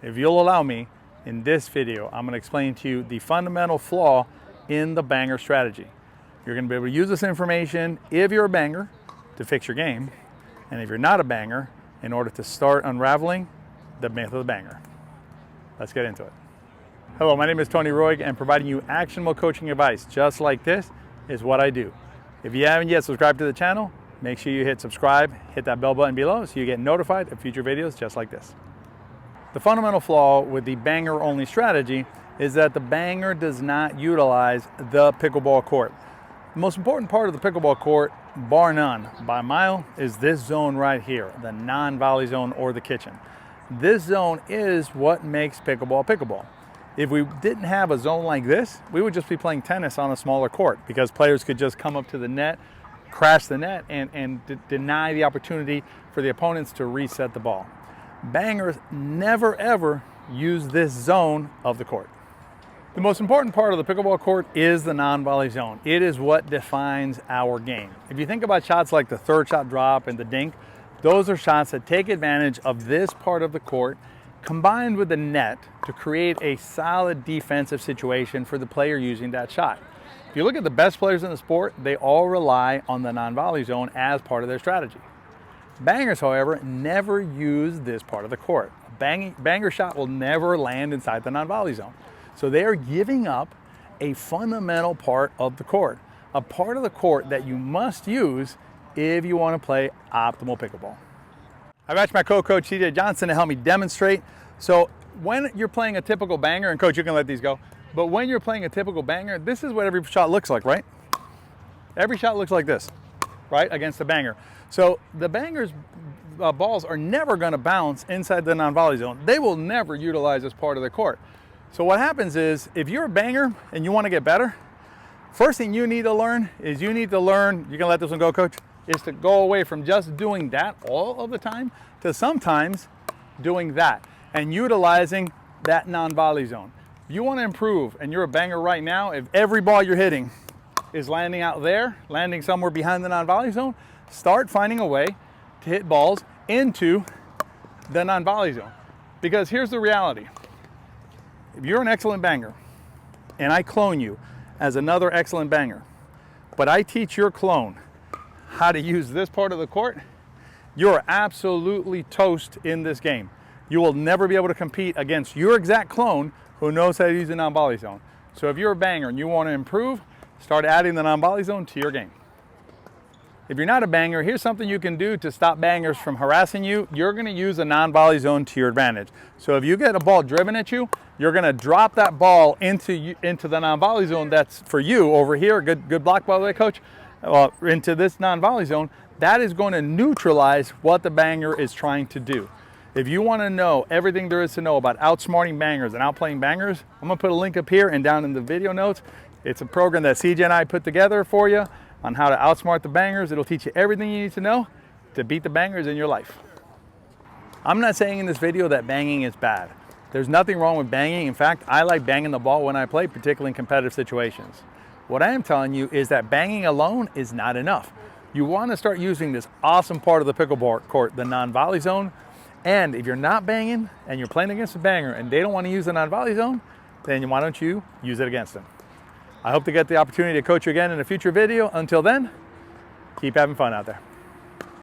if you'll allow me, in this video, I'm going to explain to you the fundamental flaw in the banger strategy. You're going to be able to use this information if you're a banger to fix your game, and if you're not a banger, in order to start unraveling the myth of the banger. Let's get into it. Hello, my name is Tony Roig, and providing you actionable coaching advice just like this is what I do. If you haven't yet subscribed to the channel, make sure you hit subscribe, hit that bell button below so you get notified of future videos just like this. The fundamental flaw with the banger-only strategy is that the banger does not utilize the pickleball court. The most important part of the pickleball court, bar none, by a mile, is this zone right here, the non-volley zone or the kitchen. This zone is what makes pickleball pickleball. If we didn't have a zone like this, we would just be playing tennis on a smaller court because players could just come up to the net, crash the net, and deny the opportunity for the opponents to reset the ball. Bangers never ever use this zone of the court. The most important part of the pickleball court is the non-volley zone. It is what defines our game. If you think about shots like the third shot drop and the dink, those are shots that take advantage of this part of the court combined with the net to create a solid defensive situation for the player using that shot. If you look at the best players in the sport, they all rely on the non-volley zone as part of their strategy. Bangers, however, never use this part of the court. A banger shot will never land inside the non-volley zone. So they are giving up a fundamental part of the court, a part of the court that you must use if you want to play optimal pickleball. I've asked my co-coach CJ Johnson to help me demonstrate. So when you're playing a typical banger, and coach, you can let these go, but when you're playing a typical banger, this is what every shot looks like, right? Every shot looks like this, right, against the banger. So the bangers' balls are never going to bounce inside the non-volley zone. They will never utilize this part of the court. So what happens is, if you're a banger and you want to get better, first thing you need to learn is you can let this one go, coach, is to go away from just doing that all of the time to sometimes doing that and utilizing that non-volley zone. If you want to improve and you're a banger right now, if every ball you're hitting is landing out there, landing somewhere behind the non-volley zone, start finding a way to hit balls into the non-volley zone. Because here's the reality. If you're an excellent banger and I clone you as another excellent banger, but I teach your clone how to use this part of the court, you're absolutely toast in this game. You will never be able to compete against your exact clone who knows how to use the non-volley zone. So if you're a banger and you want to improve, start adding the non-volley zone to your game. If you're not a banger, here's something you can do to stop bangers from harassing you. You're going to use a non-volley zone to your advantage. So if you get a ball driven at you, you're going to drop that ball into the non-volley zone that's for you over here. Good block, by the way, coach. Into this non-volley zone. That is going to neutralize what the banger is trying to do. If you want to know everything there is to know about outsmarting bangers and outplaying bangers, I'm going to put a link up here and down in the video notes. It's a program that CJ and I put together for you on how to outsmart the bangers. It'll teach you everything you need to know to beat the bangers in your life. I'm not saying in this video that banging is bad. There's nothing wrong with banging. In fact, I like banging the ball when I play, particularly in competitive situations. What I am telling you is that banging alone is not enough. You want to start using this awesome part of the pickleball court, the non-volley zone. And if you're not banging and you're playing against a banger and they don't want to use the non-volley zone, then why don't you use it against them? I hope to get the opportunity to coach you again in a future video. Until then, keep having fun out there.